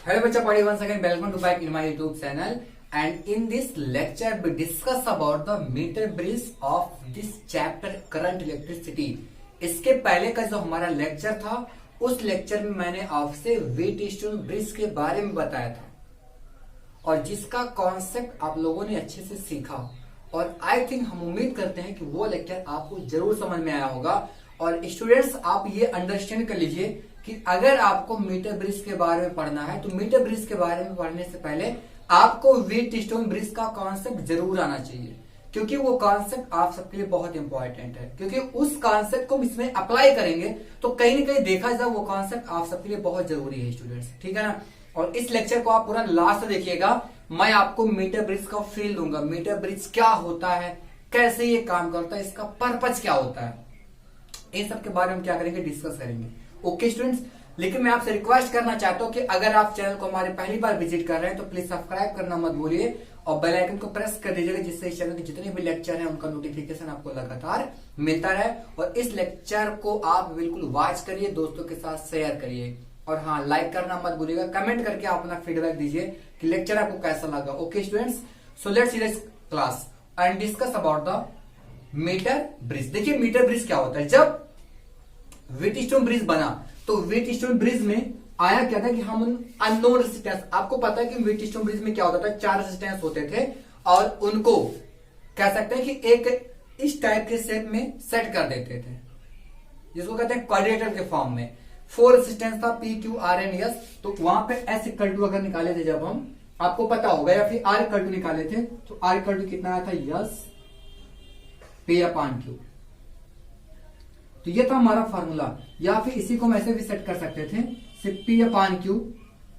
Hello bacha party, once again welcome to back in my YouTube channel, and in this lecture we discuss about the meter bridge of this chapter current electricity। इसके पहले का जो हमारा lecture था उस lecture में मैंने आपसे व्हीटस्टोन ब्रिज के बारे में बताया था और जिसका कॉन्सेप्ट आप लोगों ने अच्छे से सीखा और आई थिंक हम उम्मीद करते हैं कि वो लेक्चर आपको जरूर समझ में आया होगा। और स्टूडेंट्स आप ये अंडरस्टैंड कर लीजिए कि अगर आपको मीटर ब्रिज के बारे में पढ़ना है तो मीटर ब्रिज के बारे में पढ़ने से पहले आपको व्हीटस्टोन ब्रिज का कॉन्सेप्ट जरूर आना चाहिए, क्योंकि वो कॉन्सेप्ट आप सबके लिए बहुत इंपॉर्टेंट है। क्योंकि उस कॉन्सेप्ट को इसमें अप्लाई करेंगे तो कहीं ना कहीं देखा जाए वो कॉन्सेप्ट आप सबके लिए बहुत जरूरी है स्टूडेंट्स, ठीक है ना। और इस लेक्चर को आप पूरा लास्ट देखिएगा, मैं आपको मीटर ब्रिज का फील दूंगा, मीटर ब्रिज क्या होता है, कैसे ये काम करता है, इसका पर्पज क्या होता है, इन सब के बारे में क्या करेंगे, डिस्कस करेंगे। ओके स्टूडेंट्स, लेकिन मैं आपसे रिक्वेस्ट करना चाहता हूं कि अगर आप चैनल को हमारे पहली बार विजिट कर रहे हैं तो प्लीज सब्सक्राइब करना मत भूलिए और बेल आइकन को प्रेस कर दीजिएगा, जिससे इस चैनल के जितने भी लेक्चर हैं उनका नोटिफिकेशन आपको लगातार मिलता रहे। और इस लेक्चर को आप बिल्कुल वॉच करिए, दोस्तों के साथ शेयर करिए और हाँ, लाइक करना मत भूलिएगा, कमेंट करके आप अपना फीडबैक दीजिए कि लेक्चर आपको कैसा लगा। Okay students, so let's see this class and discuss about the metre bridge. देखिए मीटर ब्रिज क्या होता है। जब व्हीटस्टोन ब्रिज बना तो व्हीटस्टोन ब्रिज में आया क्या था कि हम अननोन रेजिस्टेंस, आपको पता है कि व्हीटस्टोन ब्रिज में क्या होता था, 4 रेजिस्टेंस होते थे और उनको कह सकते हैं कि एक इस टाइप के शेप में सेट कर देते थे, जिसको कहते हैं क्वाड्रेटर के फॉर्म में। 4 रेजिस्टेंस था P Q R N S, तो वहां पे S इक्वल टू अगर निकाले थे जब हम, आपको पता होगा, या फिर R इक्वल टू निकाले थे तो R इक्वल टू कितना आया था, S P अपॉन Q। तो ये था हमारा फॉर्मूला, या फिर इसी को हम ऐसे भी सेट कर सकते थे, P upon Q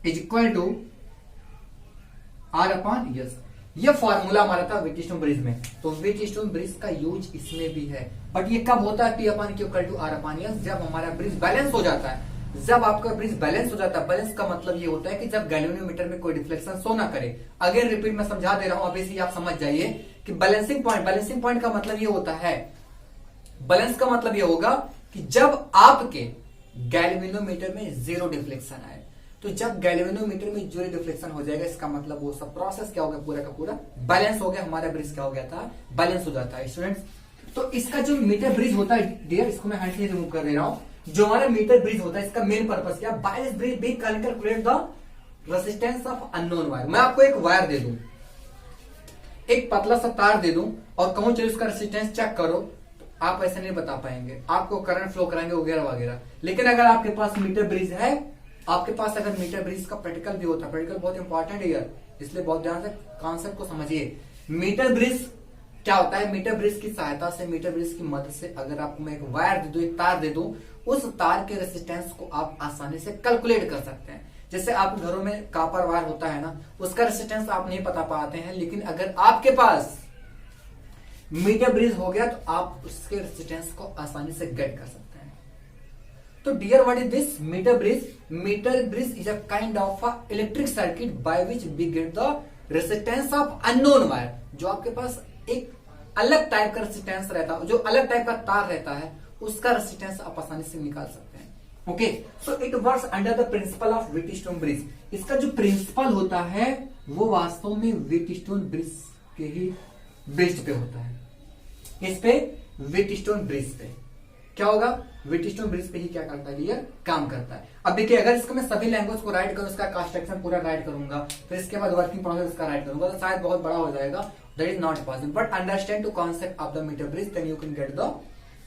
is equal to R upon S। ये फॉर्मूला हमारा था व्हीटस्टोन ब्रिज में। तो व्हीटस्टोन ब्रिज का यूज इसमें भी है, बट ये कब होता है, P upon Q equal to R upon S, जब हमारा ब्रिज बैलेंस हो जाता है। जब आपका ब्रिज बैलेंस हो जाता है, बैलेंस का मतलब ये होता है कि जब गैल्वेनोमीटर में कोई डिफ्लेक्शन शो ना करे। अगेन रिपीट मैं समझा दे रहा हूं, अभी से आप समझ जाइए कि बैलेंसिंग पॉइंट का मतलब ये होता है, बैलेंस का मतलब ये होगा कि जब आपके गैल्वेनोमीटर में जीरो डिफ्लेक्शन आए, तो जब गैल्वेनोमीटर में जीरो डिफ्लेक्शन हो जाएगा, इसका मतलब वो सब प्रोसेस क्या हो गया, पूरा का पूरा बैलेंस हो गया, हमारा ब्रिज क्या हो गया था, बैलेंस हो जाता है स्टूडेंट्स। तो इसका जो मीटर ब्रिज होता है डियर, इसको मैं हैंड से रिमूव कर दे रहा हूं। जो हमारा मीटर ब्रिज होता है, इसका मेन पर्पस क्या, by this bridge we can calculate the resistance of unknown wire. मैं आपको एक वायर दे दूं, एक पतला सा तार दे दूं और कहूं चलो इसका रेजिस्टेंस चेक करो, आप ऐसे नहीं बता पाएंगे, आपको करंट फ्लो कराएंगे वगैरह वगैरह। लेकिन अगर आपके पास मीटर ब्रिज है, आपके पास अगर मीटर ब्रिज का प्रैक्टिकल भी होता है, प्रैक्टिकल बहुत इंपॉर्टेंट है यार, इसलिए बहुत ध्यान से कॉन्सेप्ट को समझिए। मीटर ब्रिज क्या होता है, मीटर ब्रिज की सहायता से, मीटर ब्रिज की मदद से अगर आपको मैं एक वायर दे दूं, एक तार दे दूं, उस तार के रेजिस्टेंस को आप आसानी से कैलकुलेट कर सकते हैं। जैसे आप घरों में कॉपर वायर होता है ना, उसका रेजिस्टेंस आप नहीं पता पाते हैं, लेकिन अगर आपके पास मीटर ब्रिज हो गया तो आप उसके रेजिस्टेंस को आसानी से गेट कर सकते हैं। तो dear what is this metre bridge? Metre bridge is a kind of a electric circuit by which we get the resistance of unknown wire. जो आपके पास एक अलग टाइप का रेजिस्टेंस रहता है, जो अलग टाइप का तार रहता है, उसका रेजिस्टेंस आप आसानी से निकाल सकते हैं। Okay, so it works under the principle of Wheatstone bridge. इसका जो प्रिंसिपल होता है वो वास्तव में व्हीटस्टोन ब्रिज के ही बेस्ड पे होता है। इस पे व्हीटस्टोन ब्रिज पे क्या होगा, व्हीटस्टोन ब्रिज पे ही क्या करता है, ये काम करता है। अब देखिए, अगर इसको मैं सभी लैंग्वेज को राइट करूं, इसका कंस्ट्रक्शन पूरा राइट करूंगा, फिर इसके बाद वर्किंग प्रोसेस इसका राइट करूंगा, तो शायद बहुत बड़ा हो जाएगा, that is not possible. But understand to concept of the metre bridge, then you can get the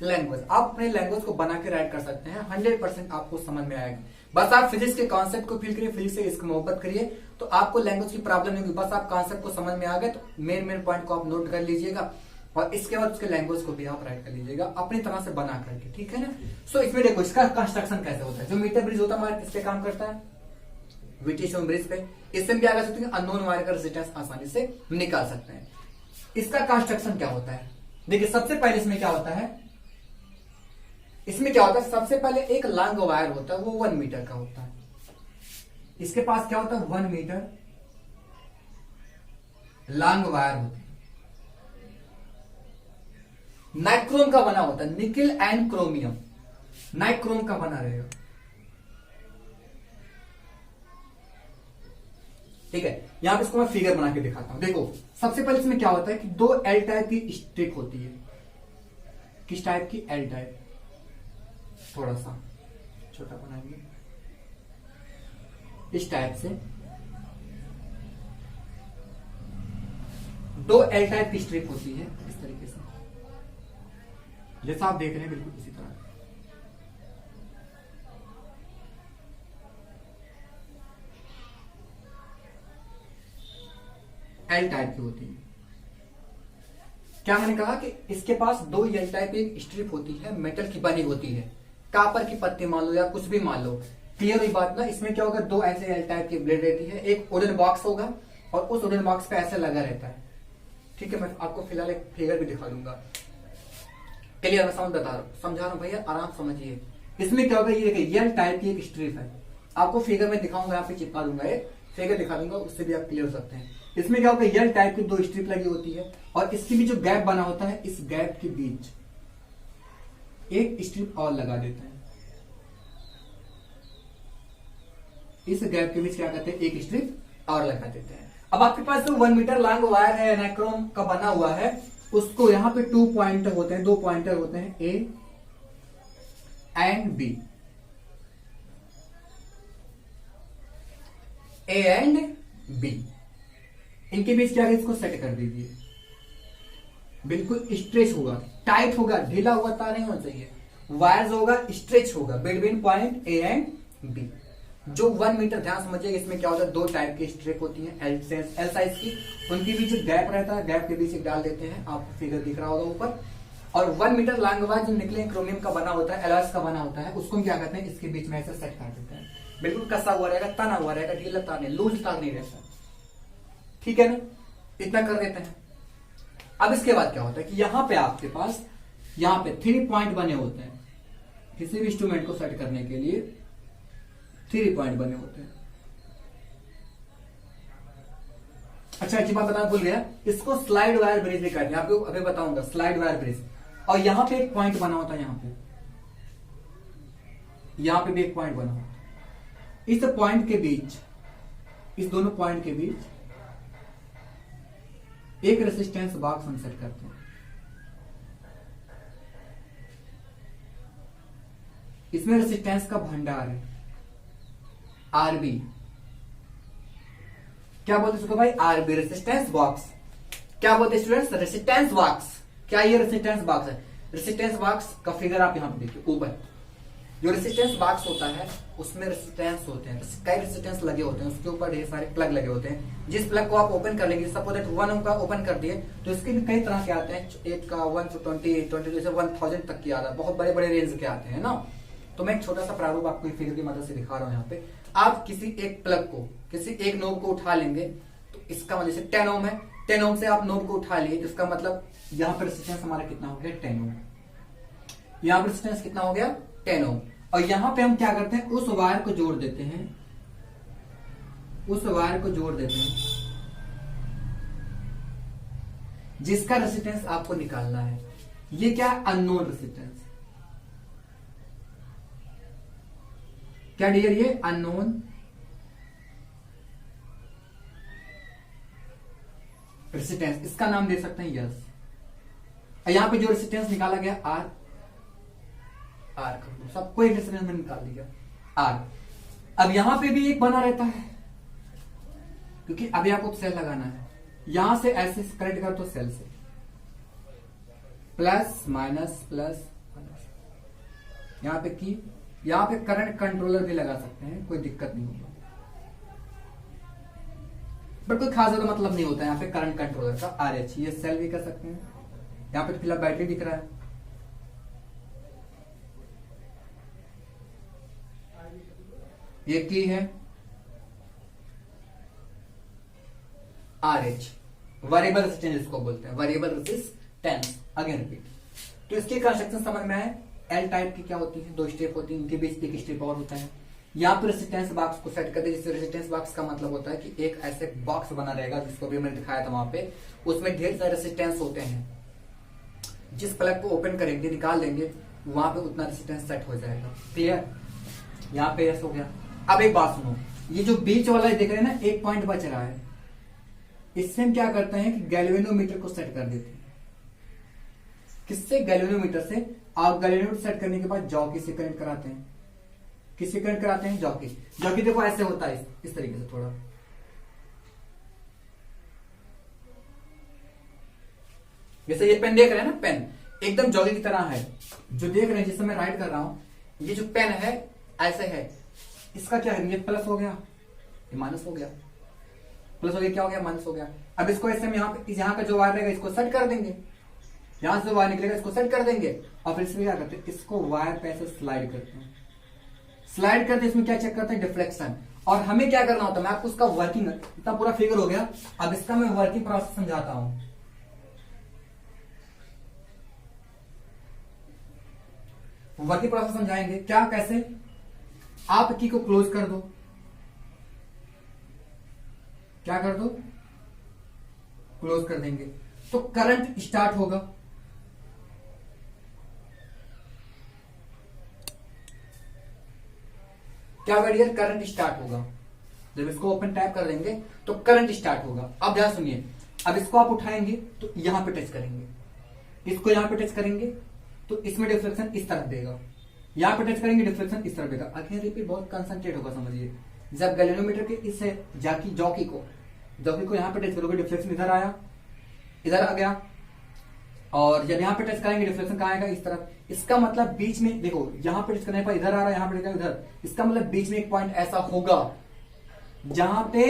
language. आप अपने लैंग्वेज को बना के राइट कर सकते हैं, 100% आपको समझ में आएगा। बस आप फिजिक्स के कॉन्सेप्ट को फील करिए, फिजिक्स से इसकी मोहब्बत करिए, तो आपको लैंग्वेज की प्रॉब्लम नहीं होगी। बस आप कॉन्सेप्ट को समझ में आ गए तो मेन पॉइंट को आप नोट कर लीजिएगा और इसके बाद उसके लैंग्वेज को भी आप राइट कर लीजिएगा अपनी तरह से बना करके, ठीक है ना। सो इसमें देखो इसका कंस्ट्रक्शन कैसे होता है। जो मीटर ब्रिज होता है हमारा किस पे काम करता है, व्हीटस्टोन ब्रिज पे। इससे भी आगे सकते हैं, अननोन वायर का रेजिस्टेंस आसानी से निकाल सकते हैं। इसका कंस्ट्रक्शन क्या होता है, देखिए सबसे पहले इसमें क्या होता है, इसमें क्या होता है, सबसे पहले एक लॉन्ग वायर होता है, वो 1 मीटर का होता है। इसके पास क्या होता है, 1 मीटर लॉन्ग वायर होता है, नाइक्रोम का बना होता है, निकिल एंड क्रोमियम, नाइक्रोम का बना रहेगा। ठीक है, यहां पे इसको मैं फिगर बना के दिखाता हूं। देखो सबसे पहले इसमें क्या होता है कि दो एल टाइप की स्ट्रिप होती है। किस टाइप की? L type. थोड़ा सा छोटा बनाएंगे इस टाइप से। दो एल टाइप की स्ट्रिप होती है इस तरीके से, जैसा आप देख रहे हैं बिल्कुल इसी तरह। एल टाइप की होती है। क्या मैंने कहा कि इसके पास दो एल टाइप की स्ट्रिप होती है, मेटल की बनी होती है, कापर की पत्ती मान लो या कुछ भी मान लो। क्लियर हुई बात ना? इसमें क्या होगा, दो ऐसे एल टाइप की ब्लेड रहती है, एक वुडन बॉक्स होगा और उस वुडन बॉक्स पे ऐसे लगा रहता है। ठीक है, मैं आपको फिलहाल एक फिगर भी दिखा दूंगा। क्लियर? मैं समझा रहा हूं भैया, आराम समझिए। इसमें क्या होगा, ये देखिए एल टाइप की एक स्ट्रिप है, आपको फिगर में दिखाऊंगा, यहाँ पे चिपका दूंगा, एक फिगर दिखा दूंगा, उससे भी आप क्लियर हो सकते हैं। इसमें क्या होगा, एल टाइप की दो स्ट्रिप लगी होती है और इसके भी जो गैप बना होता है, इस गैप के बीच एक स्ट्रिप और लगा देते हैं। इस गैप के बीच क्या करते हैं, एक स्ट्रिप और लगा देते हैं। अब आपके पास जो 1 मीटर लॉन्ग वायर है, नाइक्रोम का बना हुआ है, उसको यहां पे 2 पॉइंटर होते हैं, 2 पॉइंटर होते हैं, A and B. A and B, इनके बीच क्या है, इसको सेट कर दीजिए। बिल्कुल स्ट्रेच होगा, टाइट होगा, ढीला हुआ तार नहीं होना चाहिए। वायर्स होगा, स्ट्रेच होगा between point A and B. जो 1 मीटर, ध्यान समझिए, इसमें क्या होता है, दो टाइप की स्ट्रिप होती है एल साइज की, उनके बीच गैप रहता है, गैप के बीच एक डाल देते हैं, आपको फिगर दिख रहा होगा ऊपर। और 1 मीटर लॉन्ग वायर जो निकले क्रोमियम का बना होता है, एलॉयस का बना होता है, उसको हम क्या करते हैं, इसके बीच में ऐसे सेट कर देते हैं। बिल्कुल कसा हुआ रहेगा, तना हुआ रहेगा, ढीला तार नहीं, लूज तार नहीं रहता। ठीक है ना, इतना कर देते हैं। अब इसके बाद क्या होता है कि यहां पे आपके पास यहां पे 3 पॉइंट बने होते हैं, किसी भी इंस्ट्रूमेंट को सेट करने के लिए 3 पॉइंट बने होते हैं। अच्छा एक बात बताना भूल गया, इसको स्लाइड वायर ब्रिज भी कहते हैं, आपको अभी बताऊंगा, स्लाइड वायर ब्रिज। और यहां पे एक पॉइंट बना होता है, यहां पे भी एक पॉइंट बना होता है। इस पॉइंट के बीच, इस दोनों पॉइंट के बीच एक रेसिस्टेंस बॉक्स हम सेट करते हैं। इसमें रेसिस्टेंस का भंडार है, आरबी। क्या बोलते हैं इसको भाई, आरबी, रेसिस्टेंस बॉक्स। क्या बोलते हैं स्टूडेंट्स, रेसिस्टेंस बॉक्स। क्या ये रेसिस्टेंस बॉक्स है? रेसिस्टेंस बॉक्स का फिगर आप यहां पे देखिए ऊपर। जो रेसिस्टेंस बॉक्स होता है उसमें रेसिस्टेंस होते हैं, कई रेसिस्टेंस लगे होते हैं, उसके ऊपर ढेर सारे प्लग लगे होते हैं। जिस प्लग को आप ओपन कर लेंगे, सपोज दैट 1 ओम का ओपन कर दिए, तो इसके भी कई तरह के आते हैं, एक का 1 to 20 से 1000 तक की आता है, बहुत बड़े बड़े रेंज के आते हैं ना। तो मैं एक छोटा सा प्रारूप आपको फिगर की मदद से दिखा रहा हूं। यहाँ पे आप किसी एक प्लग को, किसी एक नोब को उठा लेंगे, तो इसका मतलब जैसे 10 ओम है, 10 ओम से आप नोब को उठा लिए, तो इसका मतलब यहाँ पर रेसिस्टेंस हमारा कितना हो गया, 10 ओम। यहाँ पर रेसिस्टेंस कितना हो गया, 10 ओम। और यहां पे हम क्या करते हैं, उस वायर को जोड़ देते हैं, उस वायर को जोड़ देते हैं जिसका रेसिस्टेंस आपको निकालना है। ये क्या, अननोन रेसिस्टेंस। क्या डियर, ये अननोन रेसिस्टेंस, इसका नाम दे सकते हैं यस। यहां पे जो रेसिस्टेंस निकाला गया आर, आर सबको एक रेसिस्टेंस में निकाल दिया आर। अब यहां पे भी एक बना रहता है, क्योंकि अभी आपको सेल लगाना है। यहां से ऐसे कनेक्ट कर, तो सेल से प्लस माइनस प्लस माइनस, यहां पे की, यहां पे करंट कंट्रोलर भी लगा सकते हैं, कोई दिक्कत नहीं होगा, बट कोई खास ज्यादा मतलब नहीं होता है यहाँ पे करंट कंट्रोलर का। RH ये सेल भी कर सकते हैं। यहां पे फिलहाल बैटरी दिख रहा है, ये की है RH, वेरिएबल रेजिस्टेंस इसको बोलते हैं, वेरिएबल रेजिस्टेंस। अगेन रिपीट, तो इसकी कंस्ट्रक्शन समझ में आए। एल टाइप की क्या होती है, दो स्टेप होती है, इनके बीच एक स्टेप और होता है। यहाँ पर रेजिस्टेंस बॉक्स को सेट कर दे, जिससे रेजिस्टेंस बॉक्स का मतलब होता है कि एक ऐसे बॉक्स बना रहेगा, जिसको भी मैंने दिखाया था वहां पे, उसमें ढेर सारे रेजिस्टेंस होते हैं। जिस प्लग को ओपन करेंगे, निकाल देंगे, वहां पे उतना रेजिस्टेंस सेट हो जाएगा। क्लियर? यहाँ पे ऐसा हो गया। अब एक बात सुनो, ये जो बीच वाला देख रहे हैं ना, एक पॉइंट बच रहा है, इससे हम क्या करते हैं कि गैल्वेनोमीटर को सेट कर देते हैं। किससे? गैल्वेनोमीटर से। आप गैल्वेनोमीटर सेट करने के बाद जॉकी से कनेक्ट कराते हैं। किससे कनेक्ट कराते हैं? जॉकी। जॉकी देखो ऐसे होता है, इस तरीके से थोड़ा, जैसे ये पेन देख रहे हैं ना, पेन एकदम जॉकी की तरह है। जो देख रहे हैं, जिससे मैं राइट कर रहा हूं, ये जो पेन है ऐसे है, इसका क्या है? ये प्लस हो गया, ये माइनस हो गया, प्लस हो गया, क्या हो गया? माइनस हो गया। अब इसको ऐसे हम यहाँ का जो वायर रहेगा इसको सेट कर देंगे, यहां से वायर निकलेगा इसको सेट कर देंगे, और फिर इसमें क्या करते हैं? इसको वायर पे ऐसे स्लाइड करते हैं। स्लाइड करते इसमें क्या चेक करते हैं? डिफ्लेक्शन। और हमें क्या करना होता है, मैं आपको उसका वर्किंग, इतना पूरा फिगर हो गया, अब इसका मैं वर्किंग प्रोसेस समझाता हूं। वर्किंग प्रोसेस समझाएंगे क्या, कैसे? आप की को क्लोज कर दो, क्या कर दो? क्लोज कर देंगे, तो करंट स्टार्ट होगा। क्या होगा डियर? करंट स्टार्ट होगा। जब इसको ओपन टैप कर देंगे तो करंट स्टार्ट होगा। अब ध्यान सुनिए, अब इसको आप उठाएंगे तो यहां पे टच करेंगे, इसको यहां पे टच करेंगे तो इसमें डिफ्लेक्शन इस तरफ देगा, यहां पे टच करेंगे डिफ्लेक्शन इस तरफ देगा। अगेन रिपीट, बहुत कंसंट्रेट होगा, समझिए। जब गैल्वेनोमीटर के इस जॉकी को यहां पे टच करोगे, डिफ्लेक्शन इधर आया, इधर आ गया, और जब यहां पे टच करेंगे डिफ्लेक्शन कहां आएगा? इस तरफ। इसका मतलब बीच में देखो, यहां पे टच करने पर इधर आ रहा है, यहां पे टच इधर, इसका मतलब बीच में एक पॉइंट ऐसा होगा जहां पे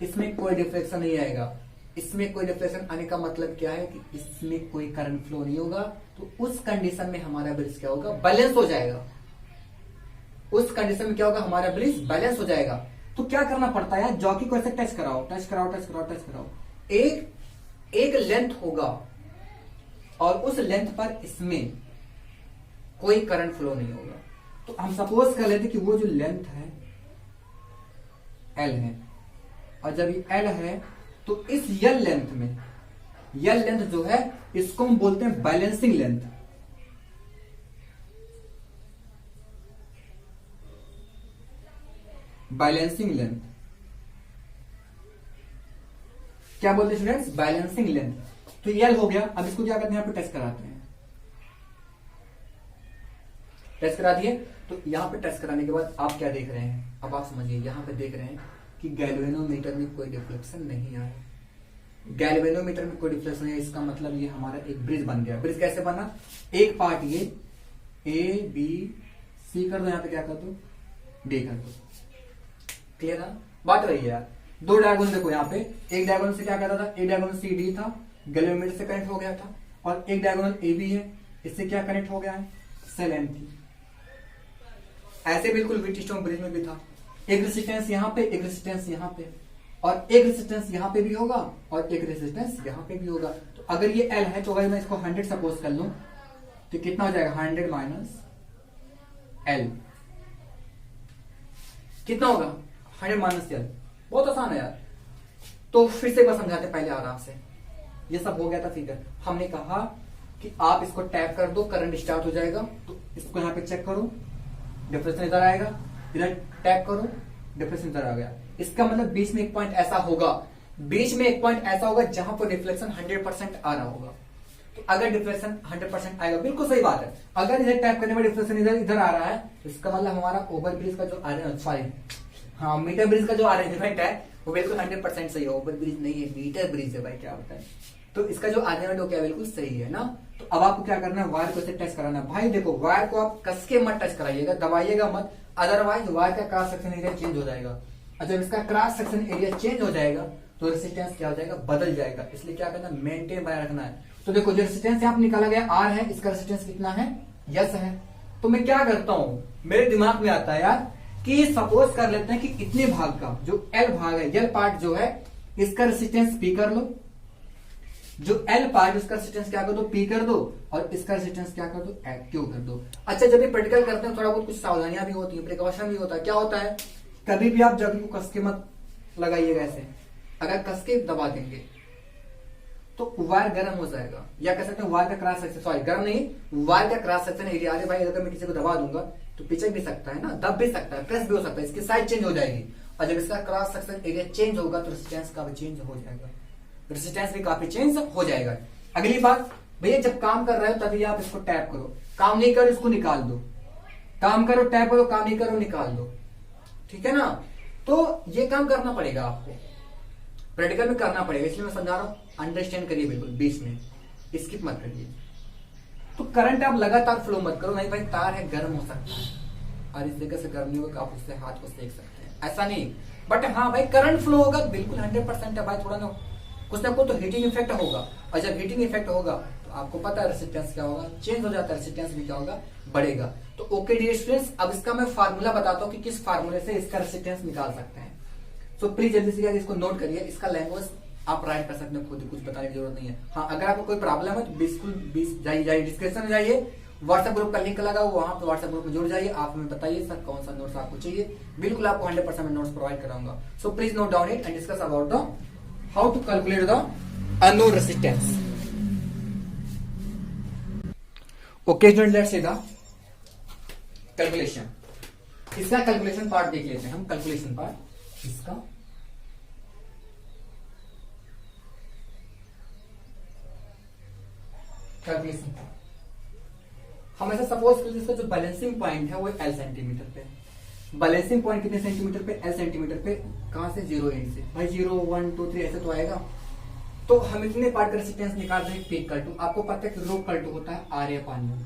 इसमें कोई डिफ्लेक्शन नहीं आएगा। इसमें कोई डिफ्लेक्शन आने का मतलब क्या है कि इसमें कोई करंट फ्लो नहीं होगा। तो उस कंडीशन में हमारा ब्रिज क्या होगा? बैलेंस हो जाएगा। उस कंडीशन में क्या होगा? हमारा ब्रिज बैलेंस हो जाएगा। तो क्या करना पड़ता है? जॉकी को ऐसे टच कराओ, टच कराओ, टच कराओ, टच कराओ, एक लेंथ होगा, और उस लेंथ पर इसमें कोई करंट फ्लो नहीं होगा। तो हम सपोज कर लेते कि वो जो लेंथ है एल है, और जब ये एल है तो इस यल लेंथ में, यल लेंथ जो है इसको हम बोलते हैं बैलेंसिंग लेंथ। बैलेंसिंग लेंथ क्या बोलते हैं स्टूडेंट्स? Balancing length. तो यल हो गया। अब इसको क्या करते हैं? यहां पे टच कराते हैं, टच करा दिए। तो यहां पे टच कराने के बाद आप क्या देख रहे हैं? अब आप समझिए, यहां पे देख रहे हैं कि गैल्वेनोमीटर में कोई डिफ्लेक्शन नहीं आया। गैल्वेनोमीटर में कोई डिफ्लेक्शन नहीं है, इसका मतलब ये हमारा एक ब्रिज बन गया। ब्रिज कैसे बना? एक पार्ट ये ए बी सी कर दो, यहां पे क्या कर दो? डी कर दो। क्लियर है बात? रही है यार। दो डायगोनल देखो, यहाँ पे एक डायगोनल से क्या कहता था? एक डायगोनल सी डी था, गैल्वेनोमीटर से कनेक्ट हो गया था, और एक डायगोनल ए बी है, इससे क्या कनेक्ट हो गया है? सेल एन थी। ऐसे बिल्कुल व्हीटस्टोन ब्रिज में भी था। एक रेजिस्टेंस यहाँ पे, एक रेजिस्टेंस यहाँ पे, और एक रेजिस्टेंस यहाँ पे भी होगा, और एक रेजिस्टेंस यहाँ पे भी होगा। तो अगर ये एल है, तो अगर मैं इसको 100 सपोज कर लूं तो कितना हो जाएगा? 100 माइनस एल कितना होगा? 100 माइनस एल। बहुत आसान है यार। तो फिर से एक बार समझाते पहले आराम से। ये सब हो गया था फिगर। हमने कहा कि आप इसको टैप कर दो, करंट स्टार्ट हो जाएगा। तो इसको यहां पे चेक करो, डिफ्लेक्शन इधर आएगा, इधर टैप करो, डिफ्लेक्शन इधर आ गया। इसका मतलब बीच में एक पॉइंट ऐसा होगा, बीच में एक पॉइंट ऐसा होगा जहां पर डिफ्लेक्शन 100% आ रहा होगा। तो अगर डिफ्लेक्शन 100% आएगा, बिल्कुल सही बात है। अगर इधर टैप करने में डिफ्लेक्शन इधर आ रहा है, तो इसका मतलब हमारा ओवर ब्रिज का जो हाँ मीटर ब्रिज का जो अरेंजमेंट है वो बिल्कुल 100% सही है। ओवर ब्रिज नहीं है, मीटर ब्रिज है भाई, क्या होता है। तो इसका जो अरेंजमेंट हो गया बिल्कुल सही है ना। तो अब आपको क्या करना है? वायर को टच कराना है। भाई देखो, वायर को आप कस के मत टच कराइएगा, दबाइएगा मत, अदरवाइज वायर का क्रॉस सेक्शन एरिया चेंज हो जाएगा। और जब इसका क्रॉस सेक्शन एरिया चेंज हो जाएगा तो रेजिस्टेंस क्या हो जाएगा? बदल जाएगा। इसलिए क्या करना है? मेंटेन बनाए रखना है। तो देखो, जो रेजिस्टेंस यहाँ निकाला गया आर है, इसका रेजिस्टेंस कितना है? यस है। तो मैं क्या करता हूं, मेरे दिमाग में आता है यार कि सपोज कर लेते हैं कि इतने भाग का जो एल भाग है, एल पार्ट जो है, इसका रेजिस्टेंस पी कर लो। जो एल पार्ट उसका रेजिस्टेंस क्या कर दो? पी कर दो, और इसका रेजिस्टेंस क्या कर दो? क्यू कर दो। अच्छा, जब ये प्रैक्टिकल करते हैं थोड़ा बहुत कुछ सावधानियां भी होती है, प्रिकॉशन भी होता है। क्या होता है? कभी भी आप जग को कस के मत लगाइएगा ऐसे। अगर कस के दबा देंगे तो वायर गर्म हो जाएगा, या कह सकते हैं वायर का क्रॉस सेक्शन, सॉरी गर्म नहीं, वायर का क्रॉस सेक्शन एरिया। अरे भाई, अगर मैं किसी को दबा दूंगा तो पिचक भी सकता है ना, दब भी सकता है, प्रेस भी हो सकता है, इसकी साइज चेंज हो जाएगी। और जब इसका क्रॉस सेक्शन एरिया चेंज होगा तो रेजिस्टेंस का भी चेंज हो जाएगा, रेजिस्टेंस भी काफी चेंज हो जाएगा। अगली बात भैया, जब काम कर रहे हो तभी आप इसको टैप करो, काम नहीं करो इसको निकाल दो, काम करो टैप करो, काम नहीं करो निकाल दो, ठीक है ना। तो ये काम करना पड़ेगा आपको, प्रैक्टिकल में करना पड़ेगा, इसलिए मैं समझा रहा हूं, अंडरस्टैंड करिए बिल्कुल, बीच में स्किप मत करिए। तो करंट आप लगातार फ्लो मत करो, नहीं भाई तार है गर्म हो सकता है और इस जगह से गर्म नहीं होगा, आप उससे हाथ को सेक सकते हैं, ऐसा नहीं। बट हाँ भाई करंट फ्लो होगा बिल्कुल 100% है भाई, थोड़ा ना कुछ ना कुछ तो हीटिंग इफेक्ट होगा, और जब हीटिंग इफेक्ट होगा तो आपको पता है रेजिस्टेंस क्या होगा, चेंज हो जाता है, रेजिस्टेंस भी क्या होगा, बढ़ेगा। तो ओके डियर स्टूडेंट्स, अब इसका मैं फार्मूला बताता हूँ कि किस फार्मूले से इसका रेजिस्टेंस निकाल सकते हैं। सो प्लीज जल्दी से इसको नोट करिए, इसका लैंग्वेज आप राइट कर सकते हैं खुद, कुछ बताने की जरूरत नहीं है। हाँ अगर आपको कोई प्रॉब्लम है तो बिल्कुल जाइए डिस्क्रिप्शन में जाइए, व्हाट्सएप ग्रुप का लिंक लगा हुआ, वहां पे व्हाट्सएप ग्रुप में जुड़ जाइए, आप हमें बताइए सर कौन सा नोट्स आपको चाहिए, बिल्कुल आपको 100% में नोट्स प्रोवाइड कराऊंगा। So please note down it and discuss about the how to calculate the unknown resistance. Okay student, let's see the calculation. इसका कैलकुलेशन पार्ट देख लेते हैं हम, कैलकुलेशन पार्ट इसका। कैलकुलेशन हम ऐसा सपोज कर, इसका जो बैलेंसिंग पॉइंट है वो L सेंटीमीटर पे, बैलेंसिंग पॉइंट कितने सेंटीमीटर पे, L सेंटीमीटर पे, कहां से, 0 एंड से, भाई 0 1 2 3 ऐसे तो आएगा। तो हम इतने पार्ट का रेजिस्टेंस निकाल रहे हैं P इक्वल टू, आपको पता है कि रो इक्वल टू होता है R या पानी,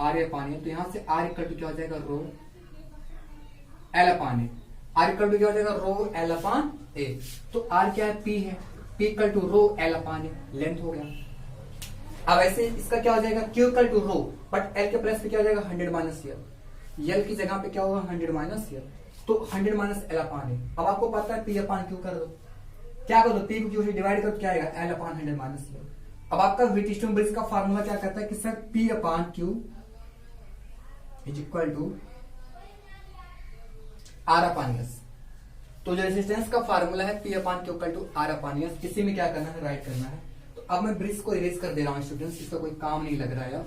R या पानी, तो यहां से R इक्वल टू क्या हो जाएगा, rho L upon A, R equal to क्या हो जाएगा, रो L अपान A। तो R क्या है, P है, P equal to rho L upon A, length हो गया। अब ऐसे इसका क्या हो जाएगा, Q equal to rho, but L के प्लस पे क्या हो जाएगा 100 माइनस L की जगह पे क्या होगा 100 माइनस L, तो 100 माइनस L अपान A। अब आपको पता है P अपान Q कर दो, क्या कर दो, P को Q से डिवाइड करो, क्या आएगा L अपान 100 माइनस L। अब आपका व्हीटस्टोन ब्रिज का फार्मूला क्या कहता है कि sir P upon Q is equal to R upon S। तो जो रेजिस्टेंस का फार्मूला है P upon Q equal to R upon S, इसी में क्या करना है, राइट करना है। तो अब मैं ब्रिज को इरेज कर दे रहा हूं स्टूडेंट्स, इसका कोई काम नहीं लग रहा है,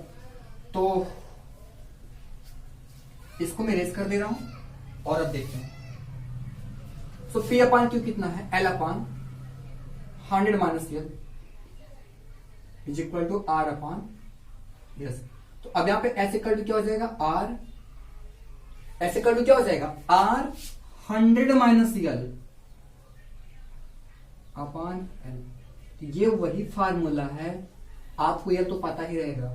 तो इसको मैं इरेज कर दे रहा हूं और अब देखते हैं। सो P अपान Q कितना है, L upon 100 minus L is equal to R upon S। तो अब यहां पे S इक्वल टू क्या हो जाएगा, R, S इक्वल टू क्या हो जाएगा, R 100 माइनस L अपान L। ये वही फार्मूला है, आपको L तो पता ही रहेगा,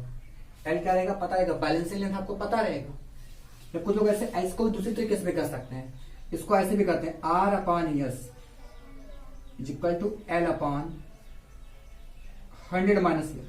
L क्या रहेगा पता रहेगा, बैलेंसिंग लेंथ आपको पता रहेगा। या कुछ लोग ऐसे इसको दूसरी तरीके से भी कर सकते हैं, इसको ऐसे भी करते हैं, R upon S is equal to L upon 100 minus L।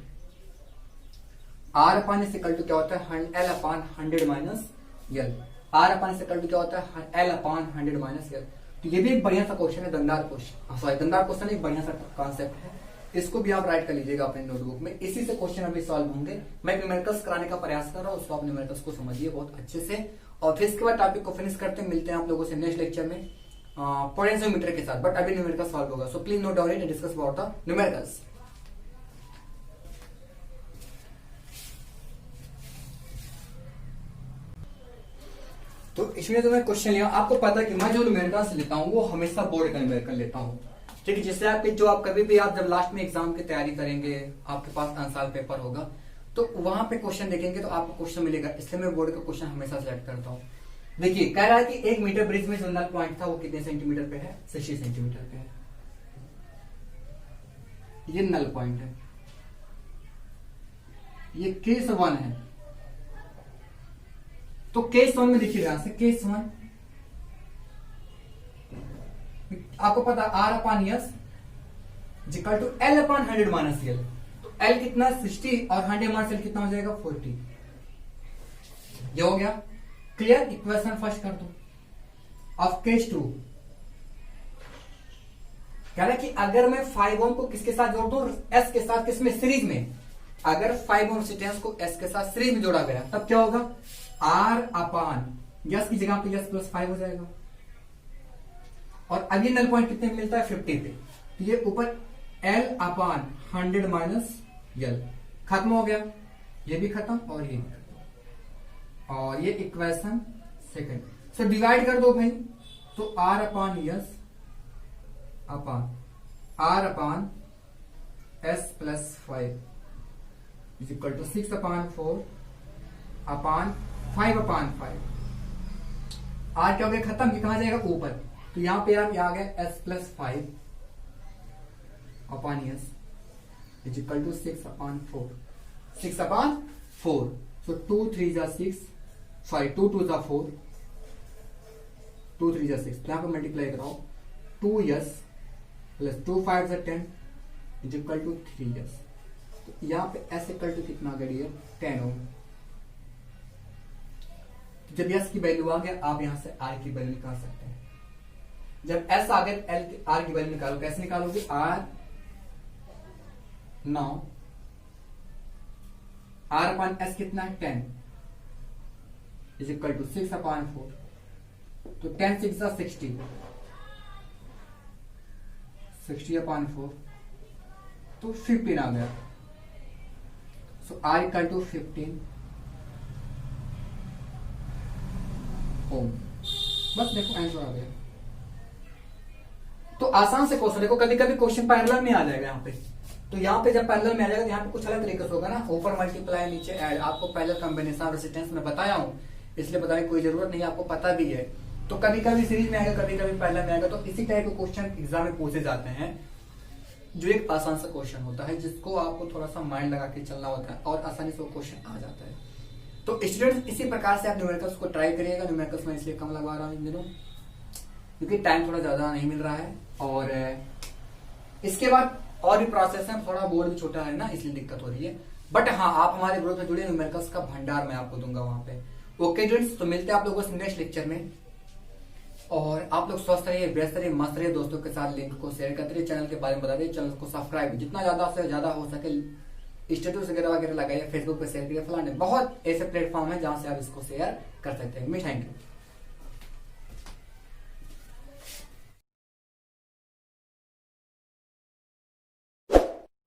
R upon S equal to क्या होता है, L upon 100 minus L। R upon S equal to क्या होता है, L अपान 100 माइनस L। तो ये भी एक बढ़िया सा क्वेश्चन है, दमदार क्वेश्चन, सॉरी दमदार क्वेश्चन, एक बढ़िया सा कॉन्सेप्ट है, इसको भी आप राइट कर लीजिएगा अपने नोटबुक में। इसी से क्वेश्चन अभी सॉल्व होंगे, मैं न्यूमेरिकल्स कराने का प्रयास कर रहा हूं, उसको आप न्यूमेरिकल्स को समझिए बहुत अच्छे से, और फिर इसके बाद टॉपिक को फिनिश करते हैं, मिलते हैं आप लोगों से नेक्स्ट लेक्चर में पोटेंशियोमीटर के साथ, बट अभी न्यूमेरिकल सॉल्व होगा। सो please note down it and discuss about the numericals. तो इसमें जो मैं क्वेश्चन लिया, आपको पता है कि मैं जो न्यूमेरिकल्स लेता हूं वो हमेशा बोर्ड का न्यूमेरिकल लेता हूं, ठीक है, जिससे आपके जो आप कभी भी आप जब लास्ट में एग्जाम की तैयारी करेंगे, आपके पास आंसर पेपर होगा, तो वहां पे क्वेश्चन देखेंगे तो आपको क्वेश्चन मिलेगा, इसलिए मैं बोर्ड का क्वेश्चन हमेशा सेलेक्ट करता हूँ। देखिए कह रहा है कि 1 मीटर ब्रिज में जो नल पॉइंट था वो कितने सेंटीमीटर पे है, 60 सेंटीमीटर पे है, ये नल पॉइंट है, ये केस 1 है। तो केस 1 में देखिए यहां से केस 1 आपको पता R upon S equal to L upon 100 minus L। तो L कितना 60 और 100 माइनस L कितना हो जाएगा 40। ये हो गया क्लियर, इक्वेशन फर्स्ट कर दो। अब केस 2 कह रहा है कि अगर मैं 5 ओम को किसके साथ जोड़ दूं, S के साथ, किसमें, सीरीज में, अगर 5 ओम रेजिस्टेंस को S के साथ सीरीज में जोड़ा गया तब क्या होगा, R अपान S की जगह पे S प्लस 5 हो जाएगा। और अब ये नल पॉइंट कितने में मिलता है 50 पे, तो ये ऊपर L अपान 100 माइनस L खत्म हो गया, ये भी खत्म और ये भी खत्म, और ये इक्वेशन सेकंड से डिवाइड कर दो भाई, तो R upon S upon R upon S plus 5 is equal to 6 upon 4 upon 5 upon 5। R क्या हो गया खत्म, ये कहां जाएगा ऊपर, तो यहां पे आप आ गया S plus 5 upon S is equal to 6 upon 4, 6 upon 4। So 2 3 जा 6, सॉरी 2 2 जा 4, 2 3 जा 6, तो यहां पे मल्टीप्लाई कराओ 2s प्लस 2 5 जा 10 इज इक्वल टू 3s। तो यहां पे s इक्वल टू कितना आ गया 10 ओम। जब s की वैल्यू आ गया आप यहां से r की वैल्यू निकाल सकते हैं। जब s आ गया r की वैल्यू निकालो, कैसे निकालोगे, r now r upon s कितना है 10 इज इक्वल टू 6 अपॉन 4, तो 10 6 जा 60, 60 अपॉन 4 तो 15 आ गया। सो r इक्वल टू 15 ओम। बस देखो आंसर आ गया। तो आसान से क्वेश्चन देखो, कभी कभी क्वेश्चन पैरेलल में आ जाएगा यहाँ पे, तो यहाँ पे जब पैरेलल में आ जाएगा तो यहाँ पे कुछ अलग तरीके से होगा ना, ऊपर मल्टीप्लाई नीचे ऐड। आपको पैरेलल कॉम्बिनेशन ऑफ रेजिस्टेंस में बताया हूं, इसलिए बताने की कोई जरूरत नहीं, आपको पता भी है। तो कभी कभी सीरीज में आएगा, कभी कभी पैरेलल में आएगा, तो इसी टाइप के क्वेश्चन एग्जाम में पूछे जाते हैं, जो एक आसान सा क्वेश्चन होता है जिसको आपको थोड़ा सा माइंड लगा के चलना होता है और आसानी से वो क्वेश्चन आ जाता है। तो स्टूडेंट्स इसी प्रकार से आप न्यूमेरिकल्स को ट्राई करिएगा। न्यूमेरिकल्स में इसलिए कम लगवा रहा हूं इन दिनों क्योंकि टाइम थोड़ा ज्यादा नहीं मिल रहा है, और इसके बाद और भी प्रोसेस है, थोड़ा बोर्ड भी छोटा है ना, इसलिए दिक्कत हो रही है। बट हाँ, आप हमारे ग्रुप में जुड़े, न्यूमेरिकल्स का भंडार मैं आपको दूंगा वहां पे। ओके स्टूडेंट्स, तो मिलते हैं आप लोगों से नेक्स्ट लेक्चर में, और आप लोग स्वस्थ रहिए, व्यस्त रहिए, मस्त रहिए, दोस्तों के साथ लिंक को शेयर करते रहिए, चैनल के बारे में बता दिए, चैनल को सब्सक्राइब जितना ज्यादा से ज्यादा हो सके, स्टेटस वगैरह लगाइए, फेसबुक पे शेयर करिए, फलाने बहुत ऐसे प्लेटफॉर्म है जहां से आप इसको शेयर कर सकते हैं। Thank you.